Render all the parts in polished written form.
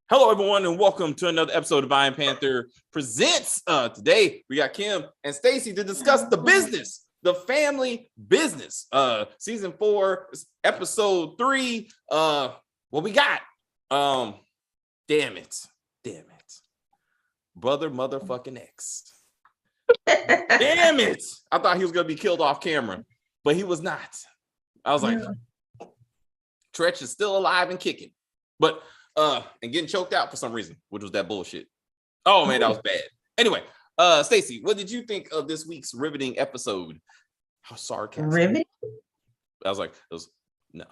Hello, everyone, and welcome to another episode of Iron Panther Presents. Today, we got Kim and Stacy to discuss the business, the family business. Season 4, episode 3. What we got? Damn it. Brother motherfucking X. Damn it. I thought he was going to be killed off camera, but he was not. I was like, Tretch is still alive and kicking. But and getting choked out for some reason, which was that bullshit. Oh man, that was bad. Anyway, Stacy, what did you think of this week's riveting episode? How sarcastic. Riveting? I was like, no,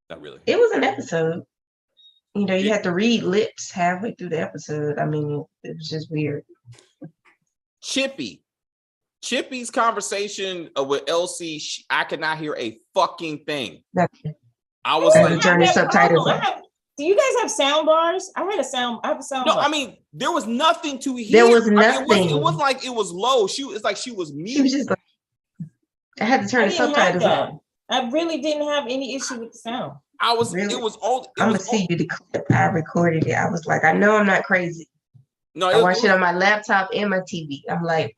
not really. It was an episode. You know, you had to read lips halfway through the episode. I mean, it was just weird. Chippy's conversation with Elsie, I could not hear a fucking thing. Nothing. I was like, turn the subtitles on. Do you guys have sound bars? I have a sound No, bar. I mean, there was nothing to hear. There was nothing. I mean, it wasn't like it was low. It's like she was mute. She was just like, I had to turn the subtitles on. I really didn't have any issue with the sound. Really? It was all. I'm gonna see you the clip. I recorded it. I was like, I know I'm not crazy. No, I watched it on my laptop and my TV. I'm like,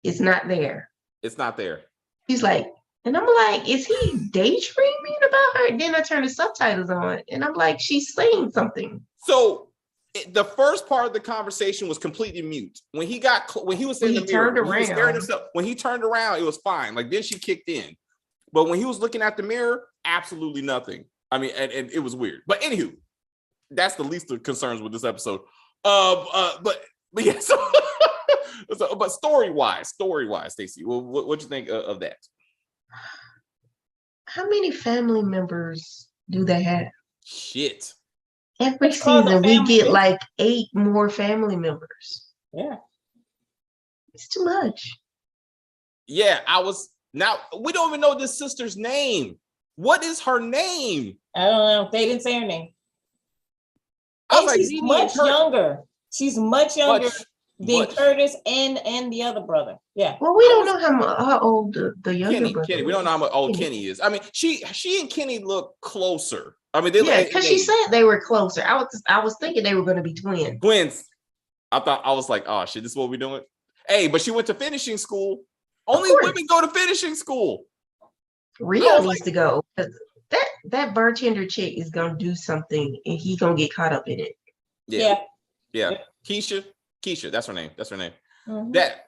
it's not there. It's not there. He's like, and I'm like, is he daydreaming about her? And then I turn the subtitles on, and I'm like, she's saying something. So the first part of the conversation was completely mute. When he was in the mirror, when he turned around, it was fine. Like then she kicked in, but when he was looking at the mirror, absolutely nothing. I mean, and it was weird. But anywho, that's the least of concerns with this episode. But yeah. So, but story wise, Stacey, what you think of that? How many family members do they have? Shit. Every season we get like 8 more family members. Yeah. It's too much. Yeah, now we don't even know this sister's name. What is her name? I don't know. They didn't say her name. She's much younger. She's much younger than Curtis and the other brother. Yeah. Well, we don't know how old the younger brother. Kenny. We don't know how old Kenny is. I mean, she and Kenny look closer. I mean, because she said they were closer. I was thinking they were going to be twins. Twins. I was like, oh shit, this is what we're doing. Hey, but she went to finishing school. Only women go to finishing school. Rio needs to go. That bartender chick is gonna do something, and he's gonna get caught up in it. Yeah. Keisha, that's her name. Mm-hmm. That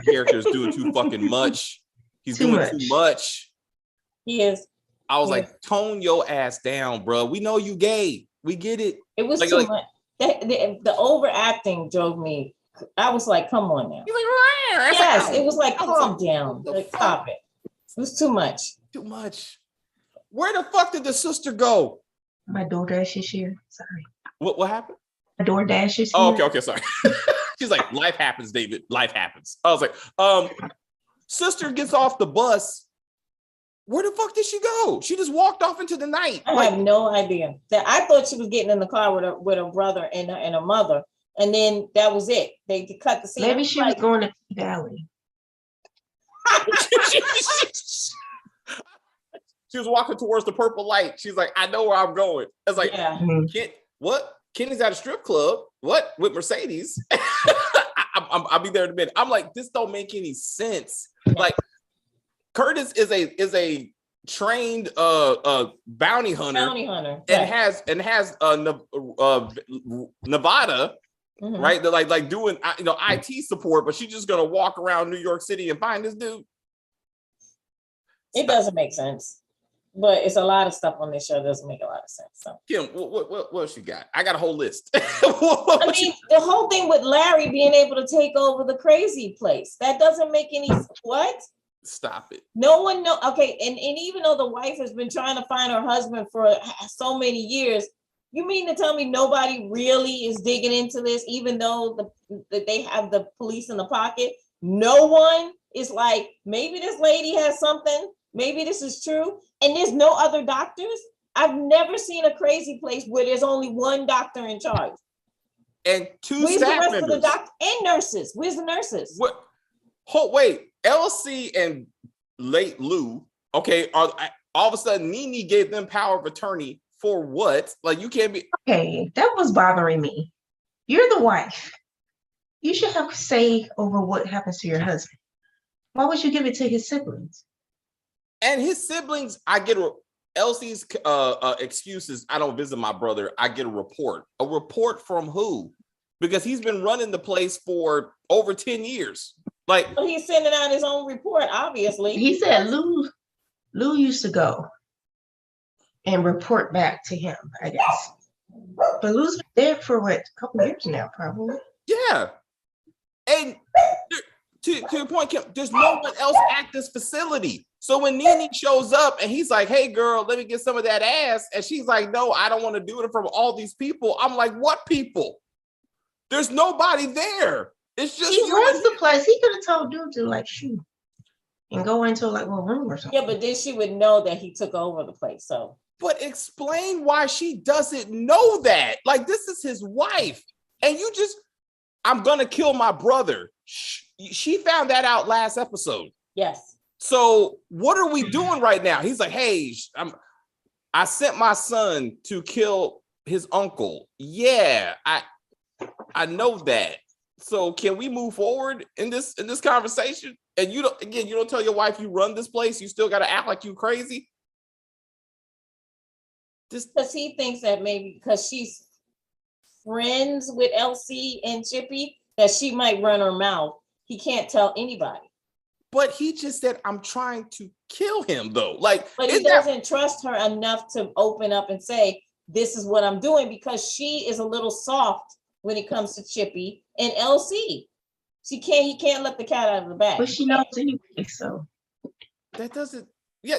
character is doing too fucking much. He's doing too much. He is. I was like, tone your ass down, bro. We know you gay. We get it. It was too much. The overacting drove me. I was like, come on now. Yes, it was like, calm down. Like, stop it. It was too much. Too much. Where the fuck did the sister go? My DoorDash is here. Sorry. What happened? My DoorDash is here. Oh, okay, sorry. She's like, life happens, David. Life happens. I was like, sister gets off the bus. Where the fuck did she go? She just walked off into the night. I have no idea. I thought she was getting in the car with her brother and her mother. And then that was it. They cut the scene. Maybe she was going to P Valley. She was walking towards the purple light. She's like, I know where I'm going. I was like, what? Kenny's at a strip club. What? With Mercedes. I'll be there in a minute. I'm like, this don't make any sense. Like, Curtis is a trained bounty hunter. And has Nevada. Mm-hmm. Right, they're like doing IT support, but she's just gonna walk around New York City and find this dude. It doesn't make sense, but it's a lot of stuff on this show that doesn't make a lot of sense. So, Kim, what else you got? I got a whole list. The whole thing with Larry being able to take over the crazy place, that doesn't make any what? Stop it. No one know. Okay, and even though the wife has been trying to find her husband for so many years. You mean to tell me nobody really is digging into this, even though they have the police in the pocket? No one is like, maybe this lady has something. Maybe this is true. And there's no other doctors. I've never seen a crazy place where there's only one doctor in charge. And two Where's staff the rest members. Of the doctor and nurses? Where's the nurses? What? Wait, LC and late Lou, okay, all of a sudden Nene gave them power of attorney for what? Like, you can't be. Okay, that was bothering me. You're the wife. You should have say over what happens to your husband. Why would you give it to his siblings? And his siblings, I get Elsie's excuses. I don't visit my brother. I get a report. A report from who? Because he's been running the place for over 10 years. Like, well, he's sending out his own report, obviously. He said Lou used to go and report back to him, I guess. But Lou's been dead for what, a couple years now, probably. yeah. And to your point, Kim, there's no one else at this facility. So when Nene shows up and he's like, hey, girl, let me get some of that ass. And she's like, no, I don't want to do it from all these people. I'm like, what people? There's nobody there. It's just he runs the place. He could have told dude to like shoot and go into like a room or something. Yeah, but then she would know that he took over the place. So, but explain why she doesn't know that. Like, this is his wife, and you just, I'm gonna kill my brother. She found that out last episode. Yes. So what are we doing right now? He's like, hey, I sent my son to kill his uncle. Yeah, I know that. So can we move forward in this conversation? And you don't tell your wife you run this place. You still got to act like you crazy. Because he thinks that maybe because she's friends with Elsie and Chippy, that she might run her mouth. He can't tell anybody. But he just said, I'm trying to kill him, though. Like, but he doesn't trust her enough to open up and say, this is what I'm doing, because she is a little soft when it comes to Chippy and Elsie. He can't let the cat out of the bag. But she knows anyway, so that doesn't. Yeah,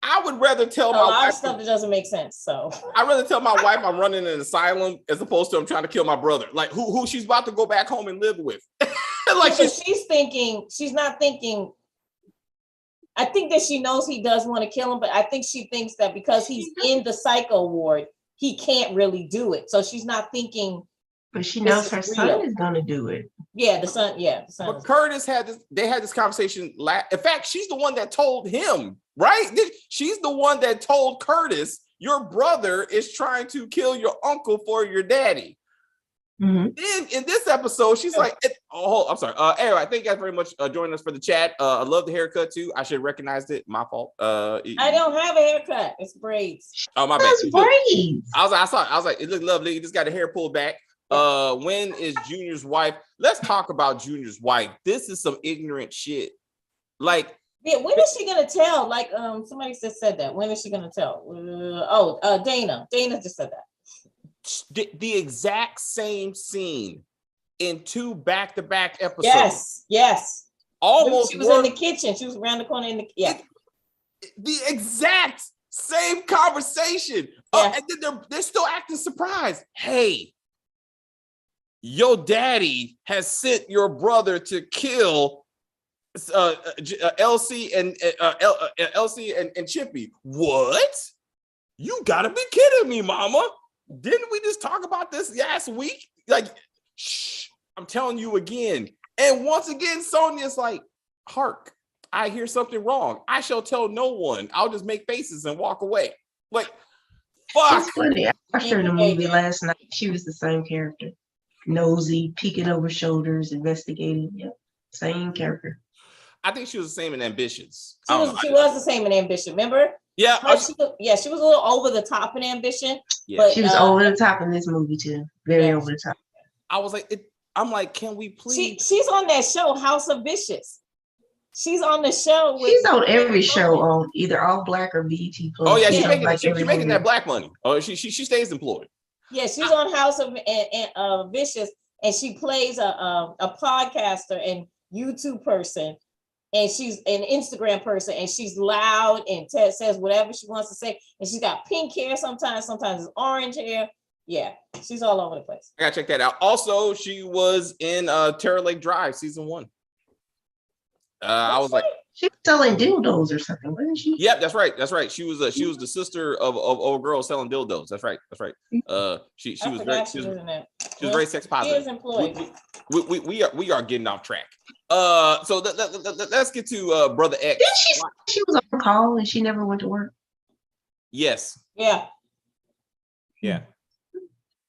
I would rather tell my wife. A lot wife of stuff that doesn't make sense. So I'd rather tell my wife I'm running an asylum as opposed to I'm trying to kill my brother. Like who she's about to go back home and live with. Like she's thinking. She's not thinking. I think that she knows he does want to kill him, but I think she thinks that because he's in the psycho ward, he can't really do it. So she's not thinking. But she knows her son is going to do it. Yeah, the son. Yeah, the son. But Curtis had this. They had this conversation. In fact, she's the one that told him, right? She's the one that told Curtis, your brother is trying to kill your uncle for your daddy. Mm-hmm. Then in this episode, she's like, "Oh, I'm sorry." Anyway, thank you guys very much joining us for the chat. I love the haircut too. I should have recognized it. My fault. I don't have a haircut. It's braids. Oh, my bad. It's braids. I was like, it looked lovely. You just got the hair pulled back. When is Junior's wife? Let's talk about Junior's wife. This is some ignorant shit. Like, yeah, when is she gonna tell? Like, somebody just said that. When is she gonna tell? Dana. Dana just said that. The exact same scene in 2 back-to-back episodes. Yes. Almost. She was in the kitchen. She was around the corner in the The exact same conversation. Yeah. And then they're still acting surprised. Hey, your daddy has sent your brother to kill Elsie and Chippy. What? You gotta be kidding me, mama. Didn't we just talk about this last week? Like, shh, I'm telling you again. And once again, Sonya's like, hark, I hear something wrong. I shall tell no one. I'll just make faces and walk away. Like, fuck. It's funny. I watched her in the movie last night. She was the same character. Nosy, peeking over shoulders, investigating. Yep. Same character. I think she was the same in Ambitions. She was the same in Ambition, remember? Yeah. She was a little over the top in Ambition. Yeah. But she was over the top in this movie too. Very over the top. I was like, I'm like, can we please? She's on that show, House of Vicious. She's on the show. She's on every show on either All Black or BET Plus. Oh yeah, she's making that black money. Oh, she stays employed. Yeah, she's on House of Vicious, and she plays a podcaster and YouTube person, and she's an Instagram person, and she's loud and says whatever she wants to say, and she's got pink hair sometimes it's orange hair. Yeah, she's all over the place. I gotta check that out. Also, she was in Terror Lake Drive season 1. I was like, she was selling dildos or something, wasn't she? Yep, that's right. She was the sister of a girl selling dildos. That's right. She was She's very sex positive. We are getting off track. So let's get to Brother X. Didn't she was on call and she never went to work? Yes. Yeah. Yeah.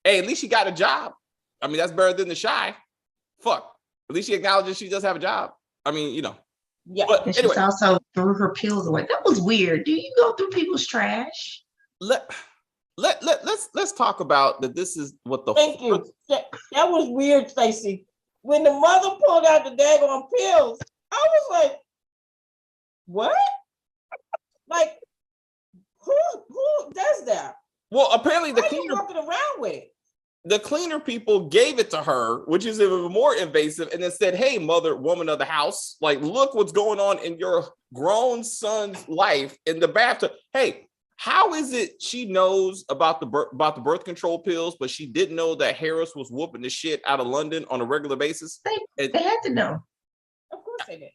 Hey, at least she got a job. I mean, that's better than the shy. Fuck. At least she acknowledges she does have a job. I mean, you know. Yeah. But And anyway, she also threw her pills away. That was weird. Do you go through people's trash? Let's talk about that. This is what the Thank you. That was weird, Stacey. When the mother pulled out the daggone pills, I was like, what? Like, who does that? Well, apparently Why are you walking around with it? the cleaner people gave it to her, which is even more invasive, and then said, "Hey, mother, woman of the house, like, look what's going on in your grown son's life in the bathtub. Hey, how is it she knows about the birth control pills, but she didn't know that Harris was whooping the shit out of London on a regular basis? They had to know. Of course they did.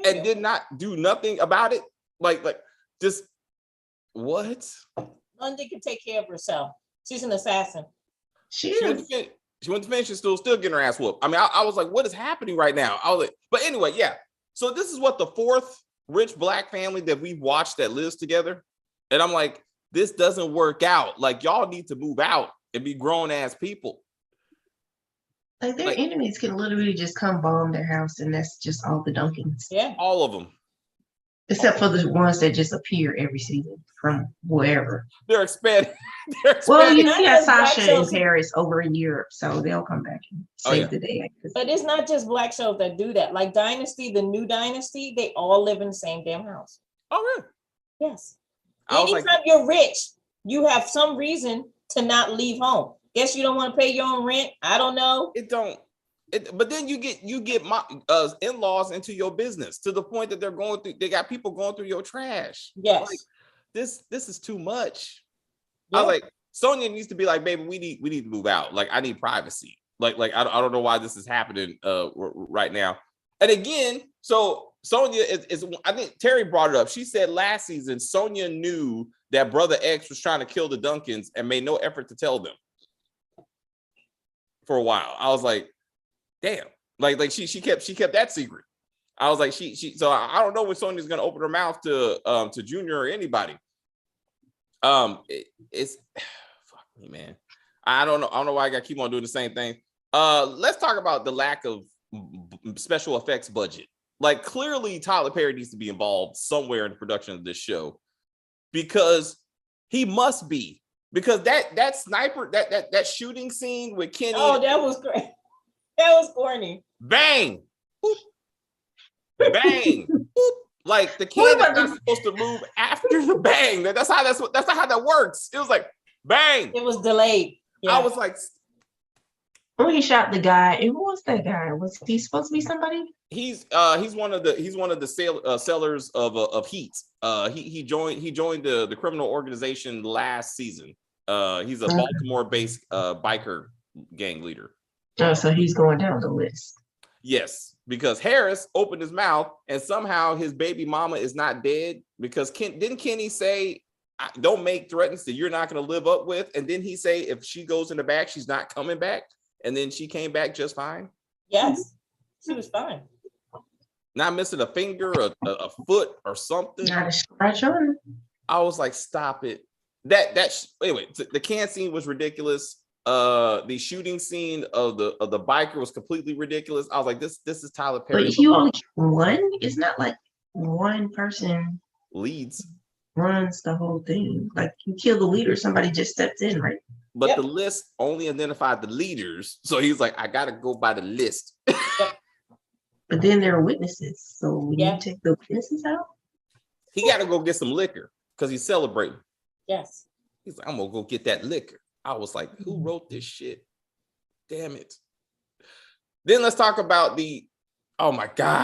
And did not do nothing about it? Like just what? London can take care of herself. She's an assassin. She went to finish and still getting her ass whooped. I mean, I was like, what is happening right now? I was like, but anyway, yeah. So this is what the fourth rich black family that we've watched that lives together. And I'm like, this doesn't work out. Like, y'all need to move out and be grown ass people. Like their enemies can literally just come bomb their house, and that's just all the Duncans. Yeah. All of them. Except for the ones that just appear every season from wherever. They're expanding. Well, you got Sasha and Paris over in Europe, so they'll come back and save the day. But it's not just black shows that do that. Like Dynasty, the new Dynasty, they all live in the same damn house. Oh, really? Yes. Anytime you're rich, you have some reason to not leave home. Guess you don't want to pay your own rent. I don't know. But then you get my in-laws into your business to the point that they got people going through your trash. Yes. Like, this is too much. Yeah. I was like, Sonia needs to be like, baby, we need to move out. Like, I need privacy. Like I don't know why this is happening right now. And again, so Sonia is I think Terry brought it up. She said last season Sonia knew that Brother X was trying to kill the Duncans and made no effort to tell them for a while. I was like, damn. Like she kept that secret. I was like, so I don't know when Sonia's gonna open her mouth to Junior or anybody. It's fuck me, man. I don't know why I gotta keep on doing the same thing. Let's talk about the lack of special effects budget. Like, clearly Tyler Perry needs to be involved somewhere in the production of this show, because he must be, because that sniper, that shooting scene with Kenny. Oh, that was great. That was corny. Bang. Boop. Bang. Boop. Like, the cannon not supposed to move after the bang. That's not how that works. It was like bang. It was delayed. Yeah. I was like, when he shot the guy, and who was that guy? Was he supposed to be somebody? He's one of the sellers of Heat. He joined the criminal organization last season. He's a Baltimore-based biker gang leader. Oh, so he's going down the list. Yes, because Harris opened his mouth and somehow his baby mama is not dead, because didn't Kenny say, don't make threats that you're not going to live up with? And then he say, if she goes in the back, she's not coming back. And then she came back just fine. Yes, she was fine. Not missing a finger, a foot, or something. Not a scratch on her. I was like, stop it. Anyway, the can scene was ridiculous. The shooting scene of the biker was completely ridiculous. I was like, this is Tyler Perry. But you only one? It's not like one person leads runs the whole thing. Like, you kill the leader, somebody just steps in, right? But the list only identified the leaders. So he's like, I gotta go by the list. But then there are witnesses. So when you take the witnesses out, he gotta go get some liquor because he's celebrating. Yes. He's like, I'm gonna go get that liquor. I was like, who wrote this shit? Damn it. Then let's talk about the horrible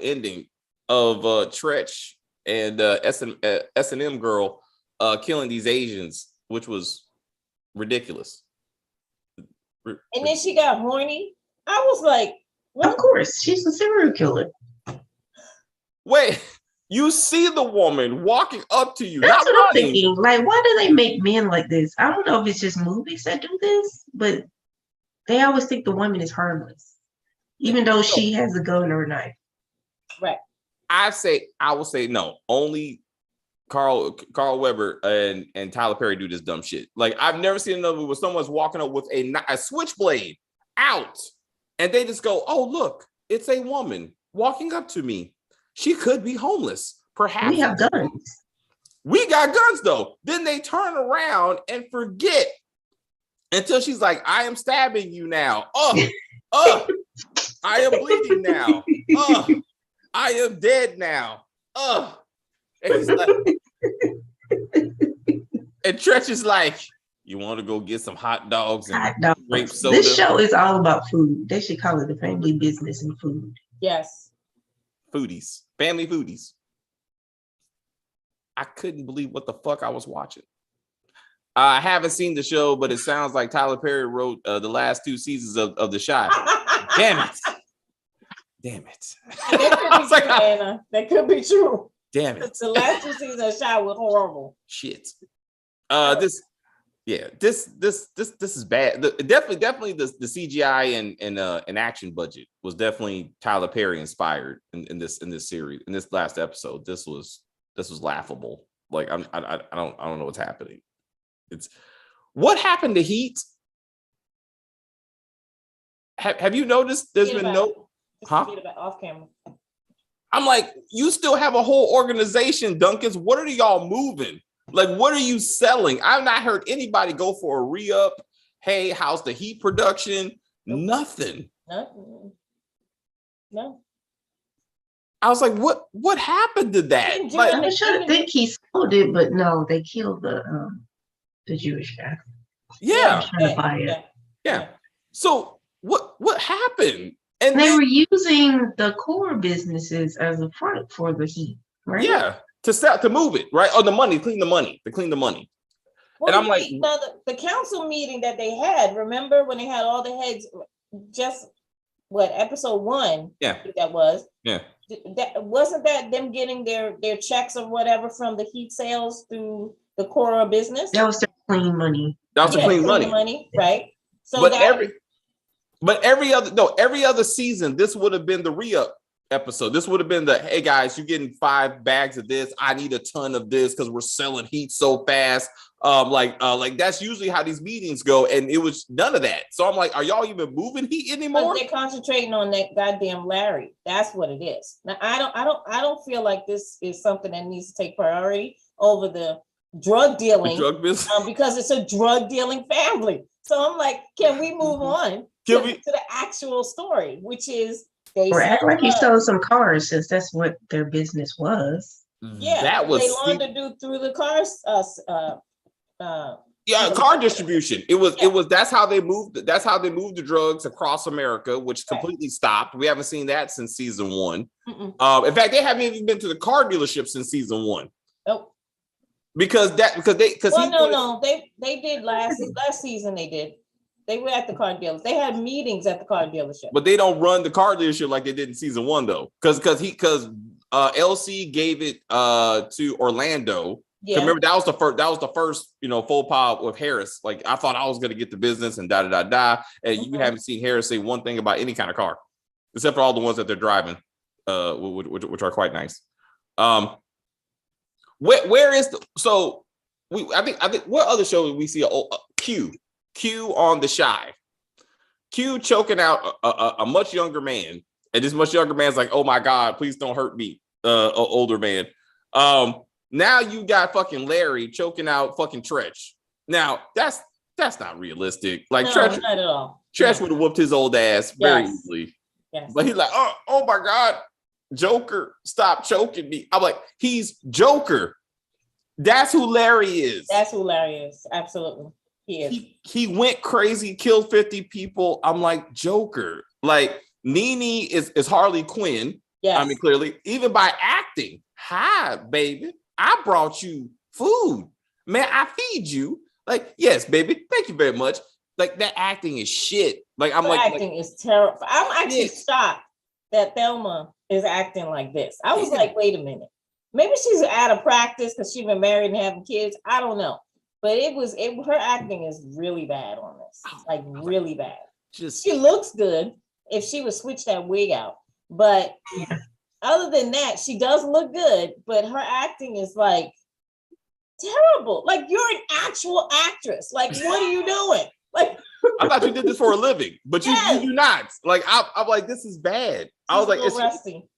ending of Tretch and S&M girl killing these Asians, which was ridiculous. And then she got horny. I was like, what? Of course, she's a serial killer. Wait, You see the woman walking up to you. That's not what running. I'm thinking. Like, why do they make men like this? I don't know if it's just movies that do this, but they always think the woman is harmless, even though she has a gun or a knife. Right. I will say no. Only Carl Weber and Tyler Perry do this dumb shit. Like, I've never seen another movie where someone's walking up with a switchblade out, and they just go, "Oh, look, it's a woman walking up to me. She could be homeless. Perhaps We have guns. We got guns though." Then they turn around and forget until she's like, "I am stabbing you now. I am bleeding now. I am dead now. And he's like, and Tretch is like, "You want to go get some hot dogs and grape soda?" This show is all about food. They should call it the family business and food. Yes. Foodies, family foodies. I couldn't believe what the fuck I was watching. I haven't seen the show, but it sounds like Tyler Perry wrote the last 2 seasons of The Shot. Damn it. That could be true. Damn it. The last 2 seasons of Shot was horrible. Shit. This is bad. Definitely the CGI and action budget was definitely Tyler Perry inspired in this series. In this last episode, this was laughable. Like, I don't know what's happening. It's what happened to Heat. Have you noticed there's been no off camera? I'm like, you still have a whole organization, Duncan's. What are y'all moving? Like, what are you selling? I've not heard anybody go for a re-up. Hey, how's the Heat production? Nothing. No. I was like, what happened to that? Like, I was trying to think he sold it, but no, they killed the Jewish guy. Yeah. Trying to buy it. Yeah. So what happened? And they were using the core businesses as a front for the Heat, right? Yeah. To move it, right? Oh, the money, clean the money. Well, and I'm like, the council meeting that they had, remember when they had all the heads, just episode 1? Yeah, that was. Yeah, that wasn't that them getting their checks or whatever from the Heat sales through the core business. That was their clean money. That was the clean money, right? So, but every other season, this would have been the re-up episode. This would have been the, hey guys, you're getting 5 bags of this. I need a ton of this because we're selling Heat so fast. Like that's usually how these meetings go, and it was none of that. So I'm like, are y'all even moving Heat anymore? They're concentrating on that goddamn Larry. That's what it is. Now I don't feel like this is something that needs to take priority over the drug dealing, drug business, because it's a drug dealing family. So I'm like, can we move on to the actual story, which is or act like you sold some cars, since that's what their business was. Yeah, that was they learned to do through the cars. Car distribution. It was that's how they moved the drugs across America, which completely stopped. We haven't seen that since season 1. In fact, they haven't even been to the car dealership since season 1. Nope. Because they did last season. They were at the car dealership. They had meetings at the car dealership. But they don't run the car dealership like they did in season 1 though. Because LC gave it to Orlando. Yeah. Remember that was the first faux pas with Harris. Like, I thought I was gonna get the business and and you haven't seen Harris say one thing about any kind of car, except for all the ones that they're driving, which are quite nice. Where is I think what other show did we see? Q on The Shy. Q choking out a much younger man, and this much younger man's like, "Oh my God, please don't hurt me." Older man. Now you got fucking Larry choking out fucking Tretch. Now that's not realistic. Like, Tretch, not at all. Tretch would have whooped his old ass very easily. Yes. But he's like, oh my God, Joker, stop choking me. I'm like, he's Joker. That's who Larry is. That's who Larry is. Absolutely. He is. He went crazy, killed 50 people. I'm like, Joker. Like, Nene is Harley Quinn. Yes. I mean, clearly, even by acting. Hi, baby. I brought you food. Man, I feed you. Like, yes, baby. Thank you very much. Like, that acting is shit. Like, acting is terrible. I'm actually shocked that Thelma is acting like this. I was like, wait a minute. Maybe she's out of practice because she's been married and having kids. I don't know. But her acting is really bad on this. Like really bad. She looks good if she would switch that wig out. But other than that, she does look good, but her acting is like terrible. Like you're an actual actress. Like, what are you doing? Like I thought you did this for a living, but you do not. Like I'm like, this is bad. I was like, it's rusty.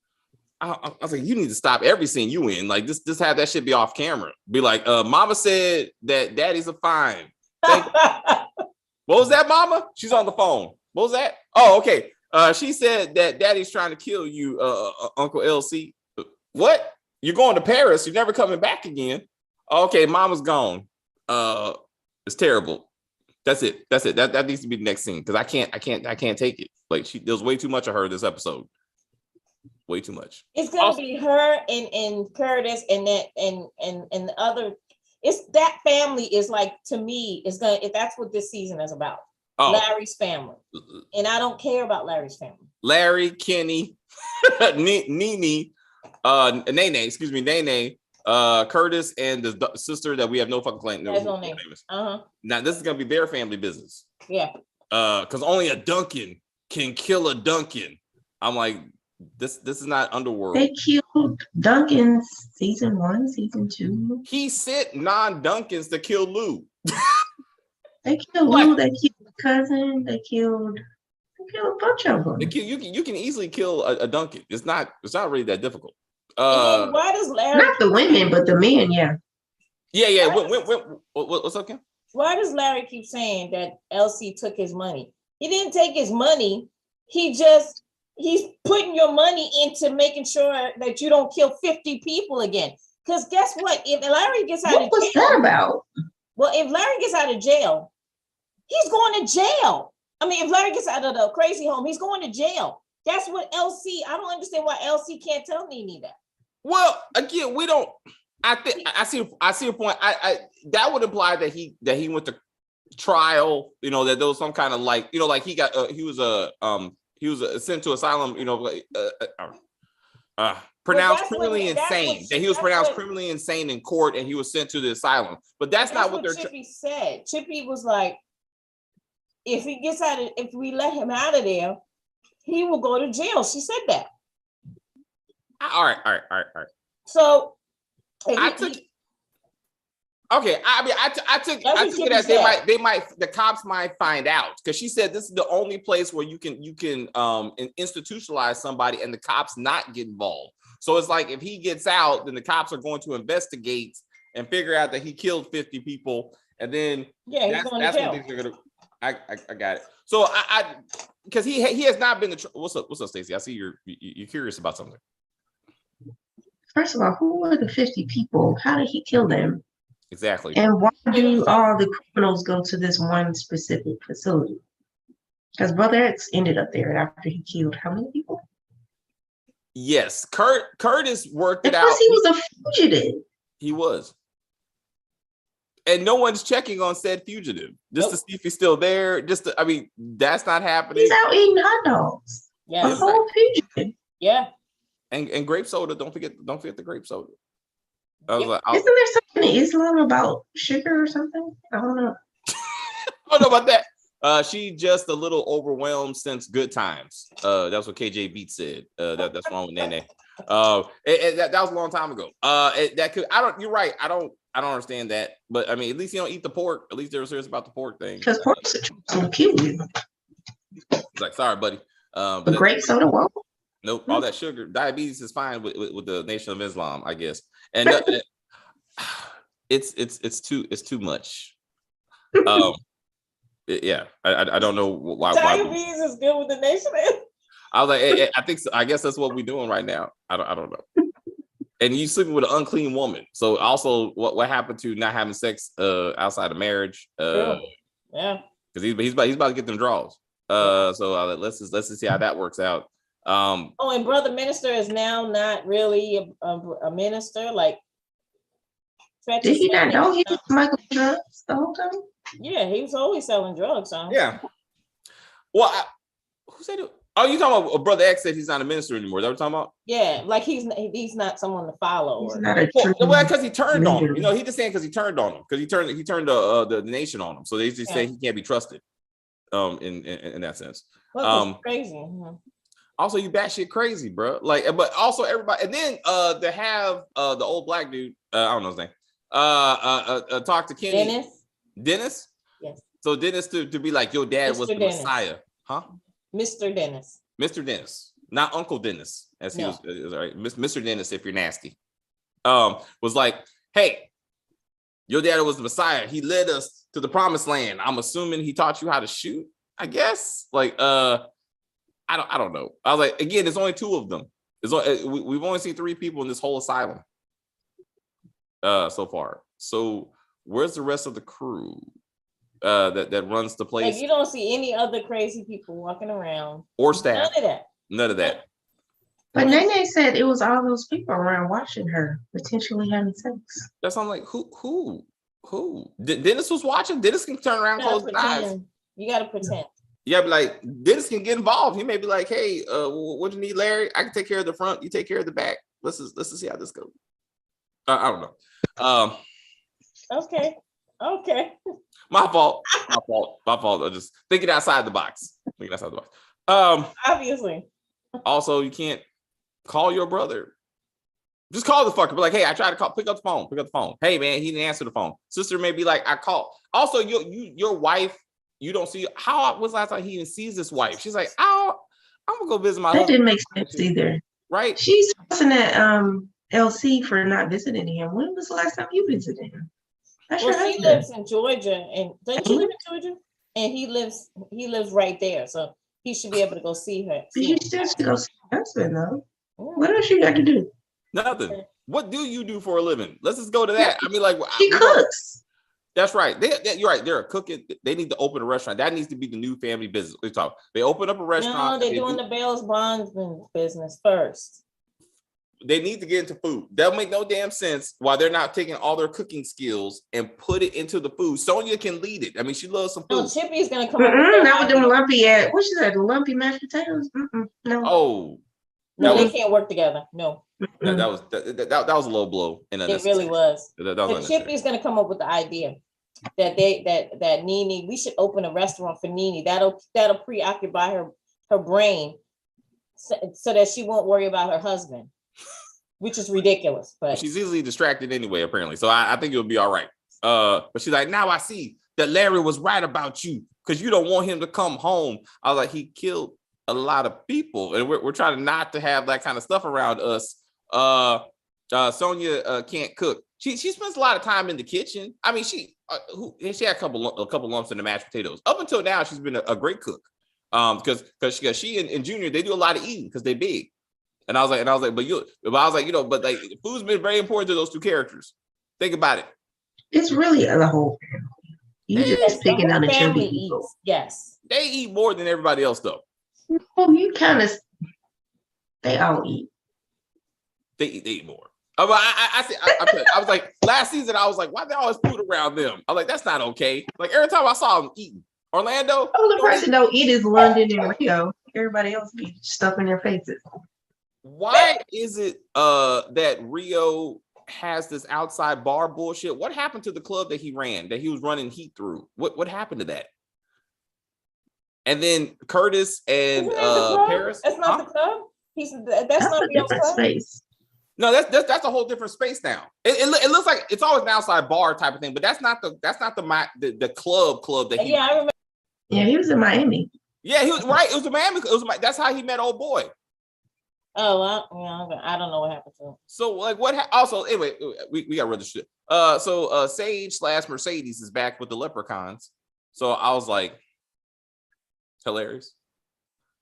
I was like, you need to stop every scene you in. Like, just have that shit be off camera. Be like, Mama said that Daddy's a fine. What was that, Mama? She's on the phone. What was that? Oh, okay. She said that Daddy's trying to kill you, Uncle LC. What? You're going to Paris. You're never coming back again. Okay, Mama's gone. It's terrible. That's it. That needs to be the next scene because I can't take it. Like there's way too much of her this episode. Way too much. It's gonna be her and Curtis and the other. It's that family is like, to me, that's what this season is about. Oh. Larry's family. And I don't care about Larry's family. Larry, Kenny, Nene, Nene, Curtis, and the sister that we have no fucking claim. No name. Now this is gonna be their family business. Yeah. Because only a Duncan can kill a Duncan. I'm like, this is not Underworld. They killed Duncan season 1, season 2. He sent non-Duncans to kill Lou. They killed Lou. They killed cousin. They killed a bunch of them. You can easily kill a Duncan. It's not really that difficult. Why does Larry? Not the women, but the men. Yeah. Yeah. What's up, Kim? Why does Larry keep saying that LC took his money? He didn't take his money. He's putting your money into making sure that you don't kill 50 people again. Because guess what? If Larry gets out of jail. What's that about? Well, if Larry gets out of jail, he's going to jail. I mean, if Larry gets out of the crazy home, he's going to jail. That's what LC, I don't understand why LC can't tell Nene that. Well, again, we don't, I see a point. I that would imply that he went to trial, that there was some kind of like, like he was sent to asylum, pronounced criminally insane. That he was pronounced criminally insane in court, and he was sent to the asylum. But that's not what Chippy said. Chippy was like, if we let him out of there, he will go to jail. She said that. All right. So I took it as the cops might find out, because she said this is the only place where you can institutionalize somebody and the cops not get involved. So it's like if he gets out, then the cops are going to investigate and figure out that he killed 50 people, and then he's going to jail. When things are gonna. I got it. So I because he has not been the. What's up, Stacey? I see you're curious about something. First of all, who were the 50 people? How did he kill them? Exactly. And why do all the criminals go to this one specific facility? Because Brother X ended up there after he killed how many people? Yes, Curtis worked it out. He was a fugitive. He was. And no one's checking on said fugitive just to see if he's still there. That's not happening. He's out eating hot dogs. Yeah, a whole fugitive. Yeah. And grape soda. Don't forget the grape soda. I was like, isn't there something in Islam about sugar or something? I don't know. I don't know about that. She just a little overwhelmed since good times. That's what KJ Beat said. That's wrong with Nene. That was a long time ago. You're right. I don't understand that. But I mean, at least you don't eat the pork. At least they were serious about the pork thing. Because pork will kill you. Like, sorry, buddy. The grape soda won't. Nope, all that sugar, diabetes is fine with the Nation of Islam, I guess. And it's too much. Yeah, I don't know why. Diabetes is good with the Nation. I was like, I think so. I guess that's what we're doing right now. I don't know. And you sleeping with an unclean woman. So also, what happened to not having sex outside of marriage? Yeah, because he's about to get them draws. So let's just see how that works out. And Brother Minister is now not really a minister. Like, did he not know he was Michael drugs the whole time? Yeah, he was always selling drugs. Huh? Yeah. Well, who said it? Oh, you talking about Brother X said he's not a minister anymore? Is that what you're talking about? Yeah, like he's not someone to follow. He's not a true well, because he turned on him. leader. You know, he just saying because he turned on him. Because he turned the nation on him. So they just say he can't be trusted. In that sense. Well, crazy. Mm-hmm. Also, you batshit crazy, bro. Like, but also everybody, and then to have the old black dude, I don't know his name, talk to Kenny. Dennis. Yes. So Dennis to be like, your dad Mr. was the Dennis. Messiah, huh? Mr. Dennis, not Uncle Dennis, as he was right. Mr. Dennis, if you're nasty, was like, hey, your dad was the Messiah. He led us to the promised land. I'm assuming he taught you how to shoot, I guess. Like, I don't know. I was like, again, there's only 2 of them. We've only seen 3 people in this whole asylum so far. So where's the rest of the crew that runs the place? Like, you don't see any other crazy people walking around or staff. None of that. But Nene said it was all those people around watching her potentially having sex. That's I'm like, who? Dennis was watching. Dennis can turn around, close his eyes. You gotta pretend. Yeah, but like Dennis can get involved. He may be like, hey, what do you need, Larry? I can take care of the front. You take care of the back. Let's just see how this goes. I don't know. Okay. My fault. I'm just thinking outside the box. Obviously. Also, you can't call your brother. Just call the fucker. Be like, hey, I tried to call. Pick up the phone. Hey, man, he didn't answer the phone. Sister may be like, I called. Also, your wife, you don't see. How was last time he even sees his wife? She's like, I'm gonna go visit my husband. That didn't make sense either. Right? She's fussing at LC for not visiting him. When was the last time you visited him? She lives in Georgia, and doesn't she live in Georgia? And he lives right there, so he should be able to go see her. She still should go see her husband, though. What else you got to do? Nothing. What do you do for a living? Let's just go to that. I mean, like, she cooks. That's right. You're right. They're a cooking. They need to open a restaurant. That needs to be the new family business. They open up a restaurant. No, they're doing the Bell's Bondsman business first. They need to get into food. That'll make no damn sense why they're not taking all their cooking skills and put it into the food. Sonia can lead it. I mean, she loves some food. No, Chippy's gonna come up not with them lumpy what she said, the lumpy mashed potatoes. No. Oh. No, they can't work together. No. That was a low blow. It really was. But Chippy's gonna come up with the idea that Nene, we should open a restaurant for Nene. That'll preoccupy her brain so that she won't worry about her husband, which is ridiculous. But she's easily distracted anyway, apparently. So I think it'll be all right. But she's like, now I see that Larry was right about you because you don't want him to come home. I was like, he killed a lot of people, and we're trying not to have that kind of stuff around us. Sonia can't cook. She spends a lot of time in the kitchen. I mean, she had a couple lumps in the mashed potatoes. Up until now, she's been a great cook. Because she and Junior, they do a lot of eating because they big. And I was like, but like food's been very important to those 2 characters. Think about it. It's really the whole family. You just picking out a family people. Yes, they eat more than everybody else though. Well, they all eat. They eat more. I was like, last season, I was like, why they always food around them? I was like, that's not okay. Like every time I saw them eating, Orlando. The only person don't eat is London and Rio. Everybody else be stuffing their faces. Why is it that Rio has this outside bar bullshit? What happened to the club that he was running heat through? What happened to that? And then Curtis and Paris. That's not the club. That's not Rio's club. Space. No, that's a whole different space now. It looks like it's always an outside bar type of thing, but that's not the club that he. Yeah, I remember. Yeah, he was in Miami. Yeah, he was right. It was in Miami. That's how he met old boy. Oh, I don't know what happened to him. So like also anyway, we got rid of shit. So Sage / Mercedes is back with the leprechauns. So I was like, hilarious.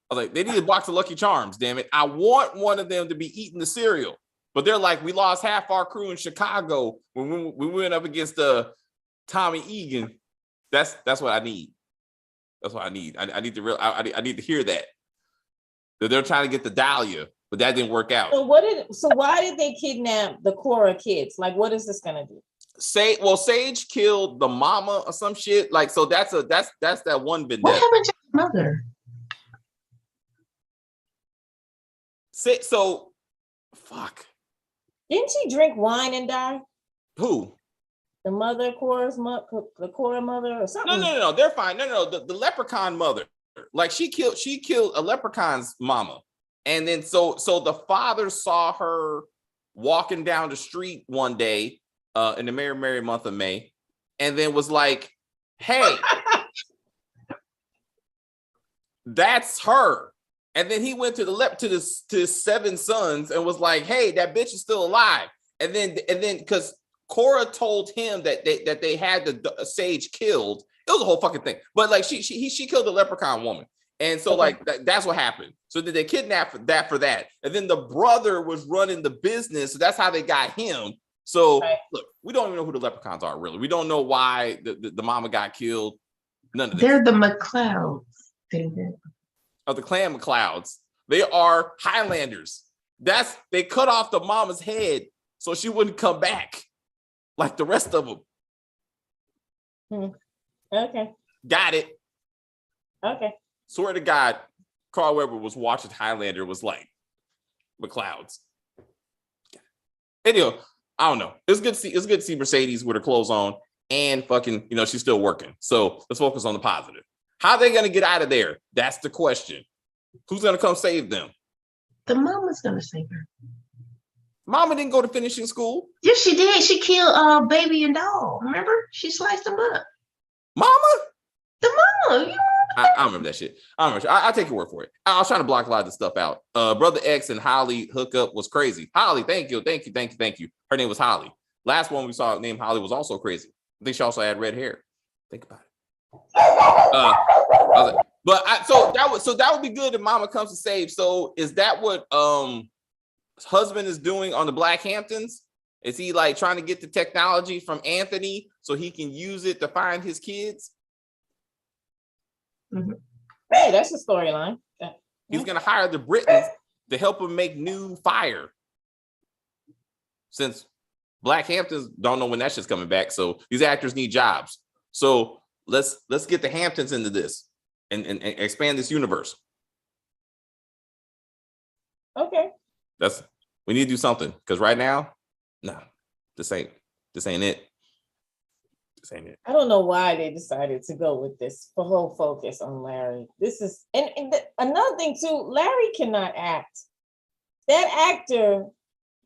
I was like, they need a box of Lucky Charms, damn it. I want one of them to be eating the cereal. But they're like, we lost half our crew in Chicago when we went up against Tommy Egan. That's what I need. That's what I need. I need to hear that they're trying to get the Dahlia, but that didn't work out. So why did they kidnap the Cora kids? Like, what is this gonna do? Sage killed the mama or some shit. Like, so that's that one vendetta. What happened to his mother? So fuck. Didn't she drink wine and die? Who? The mother, the Cora mother, or something? No. They're fine. No. The leprechaun mother, like she killed a leprechaun's mama, and then so the father saw her walking down the street one day in the merry month of May, and then was like, "Hey, that's her." And then he went to to his 7 sons and was like, "Hey, that bitch is still alive." And then because Cora told him that they had the sage killed. It was a whole fucking thing. But like she killed the leprechaun woman. And so like that's what happened. So then they kidnapped that for that. And then the brother was running the business. So that's how they got him. So look, we don't even know who the leprechauns are really. We don't know why the mama got killed. None of this. They're the McClouds. Of the clan McClouds. They are Highlanders. They cut off the mama's head so she wouldn't come back like the rest of them. Okay. Got it. Okay. Swear to God, Carl Weber was watching Highlander, was like McClouds. Anyway, I don't know. It's good to see Mercedes with her clothes on and fucking, she's still working. So let's focus on the positive. How are they gonna get out of there? That's the question. Who's gonna come save them? The mama's gonna save her. Mama didn't go to finishing school. Yes, she did. She killed baby and doll. Remember? She sliced them up. Mama? The mama. I remember that shit. I take your word for it. I was trying to block a lot of the stuff out. Brother X and Holly hookup was crazy. Holly, thank you. Her name was Holly. Last one we saw named Holly was also crazy. I think she also had red hair. Think about it. So that would be good if Mama comes to save. So is that what his husband is doing on the Black Hamptons? Is he like trying to get the technology from Anthony so he can use it to find his kids? Mm-hmm. Hey, that's a storyline. He's gonna hire the Britons to help him make new fire. Since Black Hamptons don't know when that shit's coming back, so these actors need jobs. So let's get the Hamptons into this and expand this universe. Okay. We need to do something because right now, no, this ain't it. This ain't it. I don't know why they decided to go with this whole focus on Larry. This is another thing too. Larry cannot act. That actor,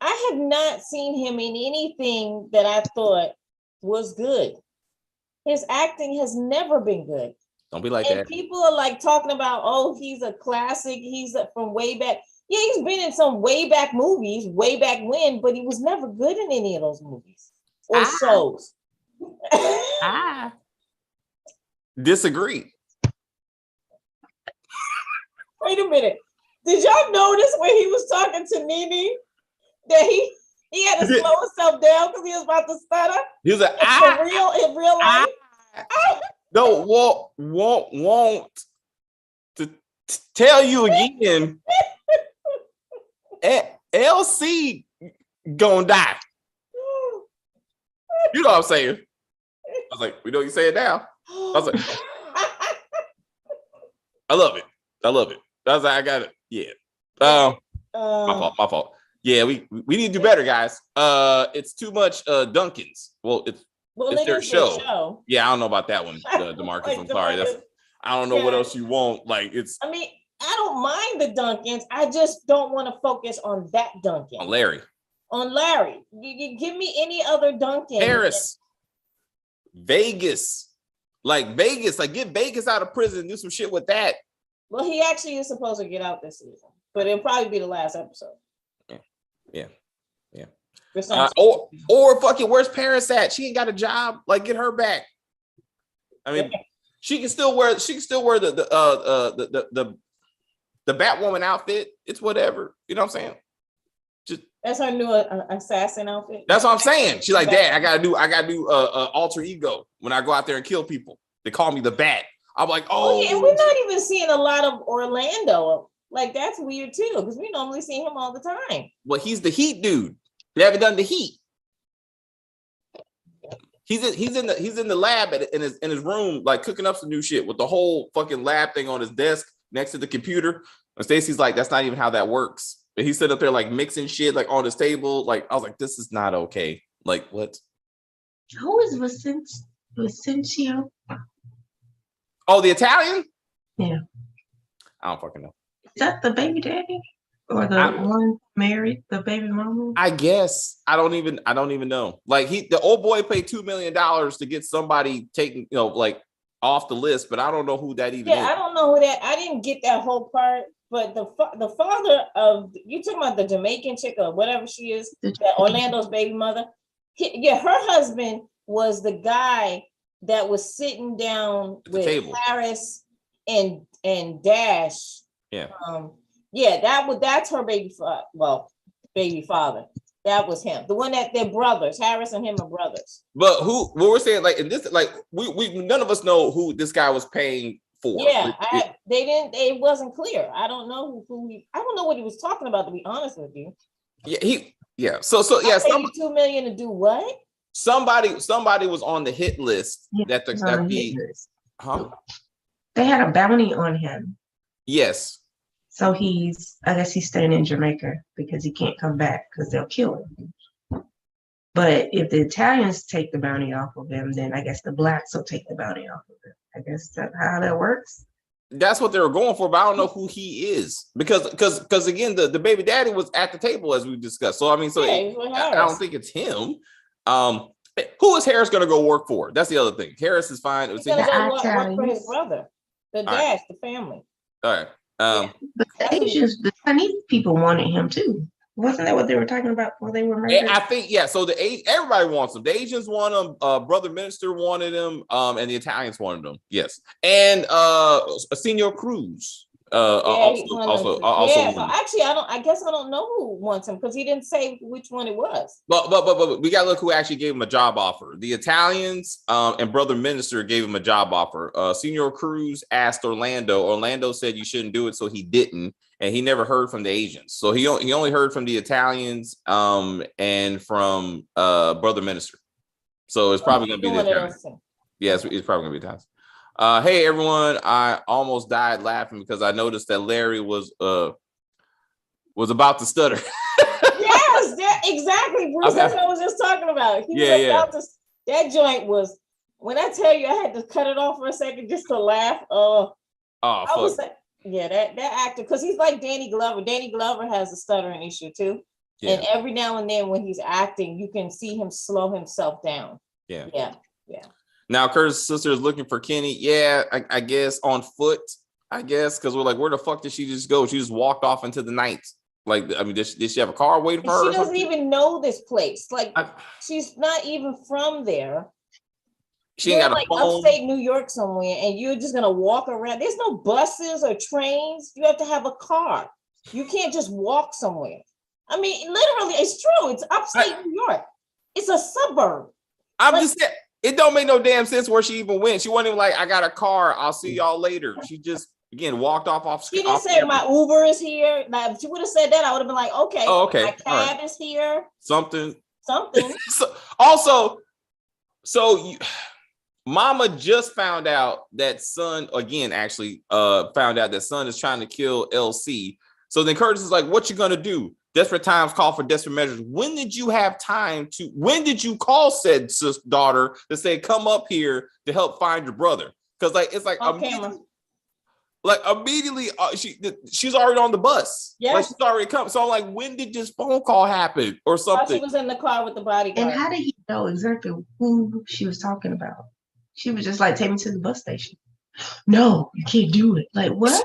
I have not seen him in anything that I thought was good. His acting has never been good. Don't be like and that. People are like talking about, oh, he's a classic. He's from way back. Yeah, he's been in some way back movies, way back when, but he was never good in any of those movies or shows. Disagree. Wait a minute. Did y'all notice when he was talking to Nene that he had to slow himself down because he was about to stutter? He was like, in real life. No, won't to tell you again. LC gonna die. You know what I'm saying? I was like, we know you say it now. I was like, I love it. I was like, I got it. Yeah. My fault. Yeah, we need to do better, guys. It's too much Duncan's. Well, it's their show. Yeah, I don't know about that one, DeMarcus. Like I'm sorry. I don't know what else you want. Like I mean, I don't mind the Duncans. I just don't want to focus on that Duncan. On Larry. You give me any other Duncan. Paris. Vegas. Like get Vegas out of prison and do some shit with that. Well, he actually is supposed to get out this season, but it'll probably be the last episode. Yeah. Or fucking where's Paris at? She ain't got a job. Like get her back. I mean, she can still wear the Batwoman outfit. It's whatever. You know what I'm saying? That's her new assassin outfit. That's what I'm saying. She's like, Dad, I gotta do alter ego when I go out there and kill people. They call me the Bat. I'm like, oh yeah, and we're not even seeing a lot of Orlando. Like that's weird too, because we normally see him all the time. Well, he's the Heat dude. They haven't done the Heat. He's in the lab in his room, like cooking up some new shit with the whole fucking lab thing on his desk next to the computer. And Stacey's like, that's not even how that works. And he sat up there like mixing shit like on his table. Like I was like, this is not okay. Like what? Who is Vicencio? Oh, the Italian? Yeah. I don't fucking know. Is that the baby daddy? Or the one married the baby mama? I guess. I don't even know. Like the old boy paid $2 million to get somebody taken, like off the list, but I don't know who that even is. I don't know who that. I didn't get that whole part. But the father of, you talking about the Jamaican chick or whatever she is, that Orlando's baby mother. Her husband was the guy that was sitting down with Harris and Dash. Yeah. That's her baby father. Well, baby father. That was him. The one that they're brothers. Harris and him are brothers. But what we're saying, like in this, like we none of us know who this guy was paying for. Yeah, they didn't. It wasn't clear. I don't know I don't know what he was talking about. To be honest with you. Yeah. So yeah. $2 million to do what? Somebody was on the hit list. Yeah, Huh? They had a bounty on him. Yes. So I guess he's staying in Jamaica because he can't come back because they'll kill him. But if the Italians take the bounty off of him, then I guess the blacks will take the bounty off of him. I guess that's how that works. That's what they were going for, but I don't know who he is because again, the baby daddy was at the table as we discussed. So I mean, I don't think it's him. Who is Harris going to go work for? That's the other thing. Harris is fine. He's going to go work for his brother, the Dash, the family. All right. But the Chinese people wanted him too. Wasn't that what they were talking about while they were murdered? I think, yeah. So everybody wants him. The Asians want him. Brother Minister wanted him. And the Italians wanted him. Yes. And Senor Cruz. Also. So actually, I guess I don't know who wants him because he didn't say which one it was. But we got to look who actually gave him a job offer. The Italians and Brother Minister gave him a job offer. Senor Cruz asked Orlando. Orlando said you shouldn't do it, so he didn't. And he never heard from the Asians. So he only heard from the Italians and from Brother Minister. So it's probably going to be the Italians. Yes, it's probably going to be Italians. Hey everyone! I almost died laughing because I noticed that Larry was about to stutter. Yes, exactly, Bruce. That's what I was just talking about. That joint was. When I tell you, I had to cut it off for a second just to laugh. That actor, because he's like Danny Glover. Danny Glover has a stuttering issue too, and every now and then when he's acting, you can see him slow himself down. Yeah. Now, Curtis' sister is looking for Kenny. Yeah, I guess on foot. I guess because we're like, where the fuck did she just go? She just walked off into the night. Like, I mean, did she have a car waiting for her? She doesn't even know this place. Like, she's not even from there. She ain't got a phone. Upstate New York somewhere, and you're just gonna walk around. There's no buses or trains. You have to have a car. You can't just walk somewhere. I mean, literally, it's true. It's upstate New York. It's a suburb. Just saying. It don't make no damn sense where she even went. She wasn't even like, I got a car. I'll see y'all later. She just, again, walked off. She didn't say my Uber is here. Now, if she would have said that, I would have been like, okay. Oh, okay. My cab is here. Something. Mama just found out that son, again, actually found out that son is trying to kill LC. So then Curtis is like, what you going to do? Desperate times call for desperate measures. When did you call said daughter to say, come up here to help find your brother? Because it's like, immediately she's already on the bus. Yeah. Like she's already come. So I'm like, when did this phone call happen or something? She was in the car with the bodyguard. And how did he know exactly who she was talking about? She was just like, take me to the bus station. No, you can't do it. Like, what?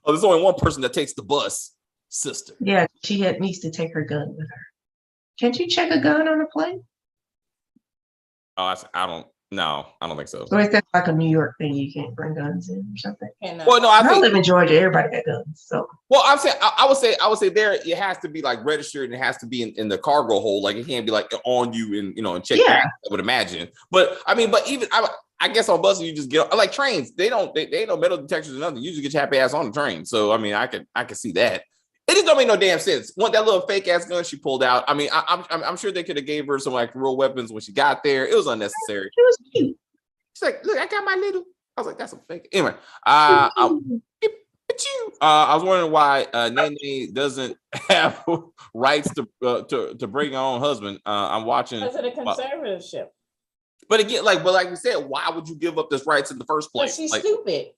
Oh, there's only one person that takes the bus. Sister. Yeah, she needs to take her gun with her. Can't you check a gun on a plane? Oh, I don't think so. Or is that like a New York thing? You can't bring guns in or something? Well, no, I live in Georgia. Everybody got guns. So, well, I'm saying I would say there it has to be like registered and it has to be in the cargo hold. Like it can't be like on you and check. Yeah, I would imagine. But I mean, even I guess on buses you just get like trains. They don't metal detectors or nothing. You just get your happy ass on the train. So I mean, I could see that. It just don't make no damn sense. That little fake ass gun she pulled out. I mean, I'm sure they could have gave her some like real weapons when she got there. It was unnecessary. It was cute. She's like, look, I got my little. I was like, that's a fake. Anyway, at you. I was wondering why Nene doesn't have rights to bring her own husband. I'm watching because of the conservatorship. But again, like we said, why would you give up this rights in the first place? She's stupid.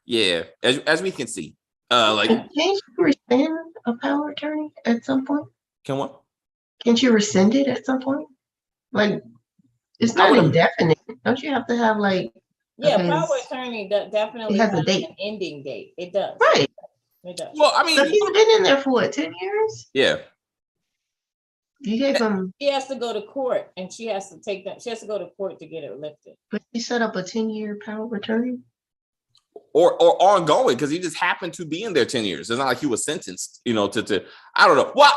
Yeah, as we can see. Can't you rescind a power of attorney at some point? Can what? Can't you rescind it at some point? Like, it's not indefinite. Don't you have to have like? Yeah, power of attorney definitely has a date. An ending date. It does. Right. It does. Well, I mean, but he's been in there for what, 10 years? Yeah. You gave him. She has to go to court, and she has to take that. She has to go to court to get it lifted. But he set up a 10-year power of attorney. Or ongoing, because he just happened to be in there 10 years. It's not like he was sentenced, to I don't know. Well,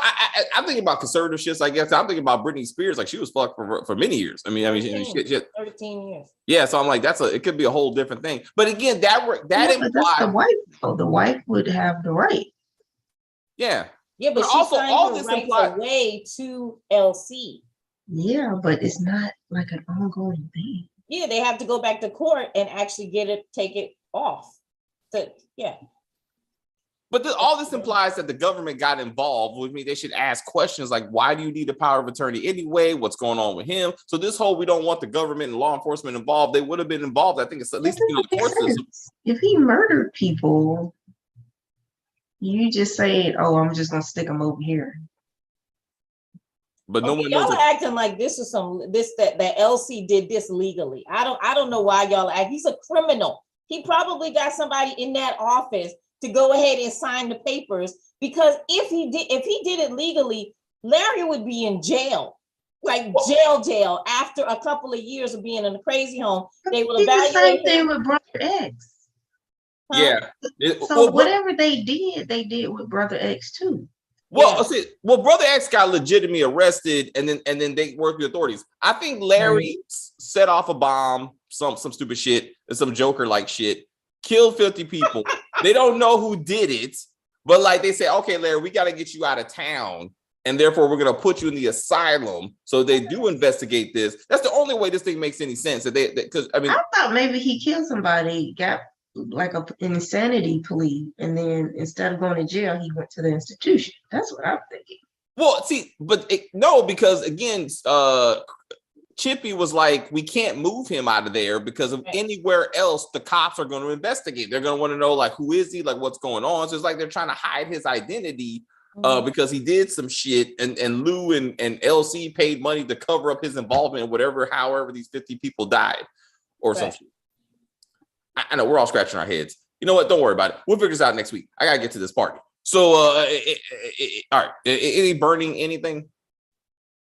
I'm thinking about conservatorships, I guess. I'm thinking about Britney Spears, like she was fucked for many years. I mean, 13 years. Yeah, so I'm like, it could be a whole different thing. But again, that implies the wife. So the wife would have the right. Yeah. Yeah, but she also all this implies away to LC. Yeah, but it's not like an ongoing thing. Yeah, they have to go back to court and actually take it off. So, yeah. But all this implies that the government got involved. With me, they should ask questions like, why do you need a power of attorney anyway? What's going on with him? So this whole, we don't want the government and law enforcement involved. They would have been involved. I think it's at least the court system. If he murdered people, you just say, "Oh, I'm just gonna stick them over here." But no one knows. Y'all are acting like this is that LC did this legally. I don't know why y'all act. He's a criminal. He probably got somebody in that office to go ahead and sign the papers, because if he did it legally, Larry would be in jail, like jail after a couple of years of being in a crazy home. They will evaluate. The same thing with Brother X. Huh? Yeah. So whatever they did with Brother X too. Well, Brother X got legitimately arrested, and then they worked with authorities. I think Larry set off a bomb, some stupid shit, and some Joker like shit, killed 50 people. They don't know who did it, but like they say, okay, Larry, we got to get you out of town, and therefore we're gonna put you in the asylum. So they do investigate this. That's the only way this thing makes any sense. Because I thought maybe he killed somebody, got like an insanity plea, and then instead of going to jail, he went to the institution. That's what I'm thinking. Well, see, but no, because again, Chippy was like, we can't move him out of there because of anywhere else the cops are going to investigate. They're going to want to know, like, who is he, like, what's going on. So it's like they're trying to hide his identity because he did some shit, and Lou and LC paid money to cover up his involvement in however these 50 people died or some shit. I know we're all scratching our heads. You know what? Don't worry about it. We'll figure this out next week. I gotta get to this party. So, all right. Any burning anything?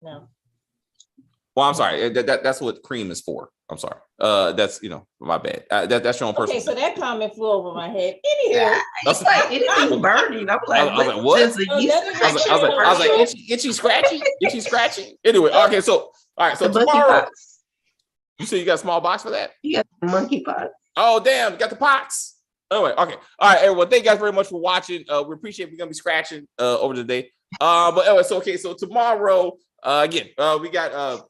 No. Well, I'm sorry. That's what cream is for. I'm sorry. That's my bad. That's your own personal. Okay, so that comment flew over my head. Anyhow, it's like anything burning. I'm like, I was like, what? I was like, itchy, scratchy. Anyway, okay. So, all right. So tomorrow, you said you got a small box for that? You got the monkey box. Oh, damn, got the pox. Anyway, okay. All right, everyone. Thank you guys very much for watching. We appreciate we're gonna be scratching over the day. But anyway, so tomorrow, again, we got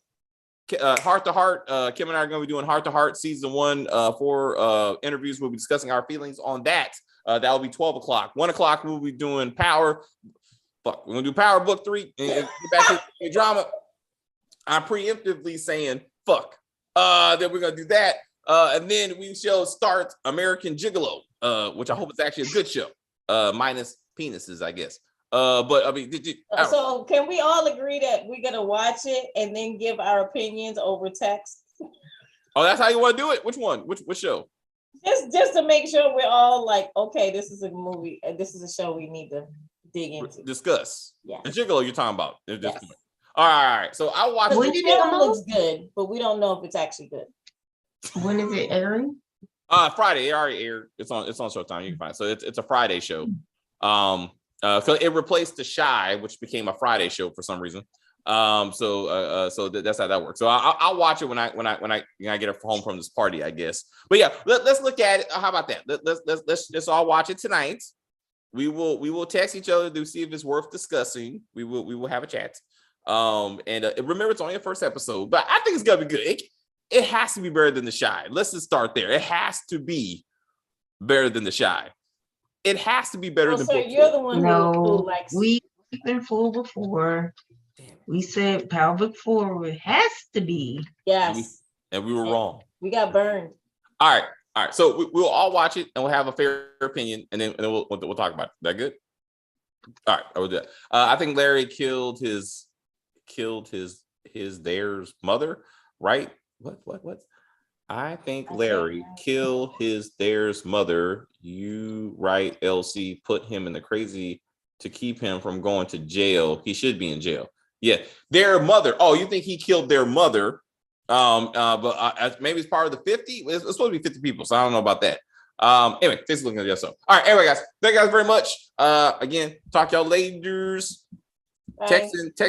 Heart to Heart. Kim and I are gonna be doing Heart to Heart season 1 for interviews. We'll be discussing our feelings on that. That will be 12 o'clock. 1 o'clock, we'll be doing Power. We're gonna do Power Book 3 and get back to the drama. I'm preemptively saying fuck. Then we're gonna do that. And then we shall start American Gigolo, which I hope is actually a good show, minus penises, I guess. But I mean, so can we all agree that we're gonna watch it and then give our opinions over text? Oh, that's how you want to do it? Which one? Which show? Just to make sure we're all like, okay, this is a movie, this is a show we need to dig into, discuss. Yeah, the Gigolo you're talking about. Yes. All right. So I'll watch. The film looks good, but we don't know if it's actually good. When is it airing? Friday. It already aired. It's on Showtime. You can find it. So it's a Friday show. So it replaced The Shy, which became a Friday show for some reason. So that's how that works. So I'll watch it when I get home from this party, I guess. But yeah, let's look at it. How about that? Let's all watch it tonight. We will text each other to see if it's worth discussing. We will have a chat. And remember, it's only the first episode, but I think it's gonna be good. It has to be better than The Shy. Let's just start there. It has to be better than The Shy. It has to be better than So book you're 4. the one who No, likes. we've been fooled before. We said Power Book 4 has to be. Yes. And we were wrong. We got burned. All right. So we'll all watch it and we'll have a fair opinion, and then we'll talk about it. That good? All right, I will do that. I think Larry killed his theirs mother, right? What? I think Larry killed his theirs mother. You right, LC, put him in the crazy to keep him from going to jail. He should be in jail. Yeah, their mother. Oh, you think he killed their mother? But maybe it's part of the 50. It's supposed to be 50 people, so I don't know about that. Anyway, thanks for looking at yourself. All right, anyway, guys, thank you guys very much. Again, talk y'all later. Bye. Text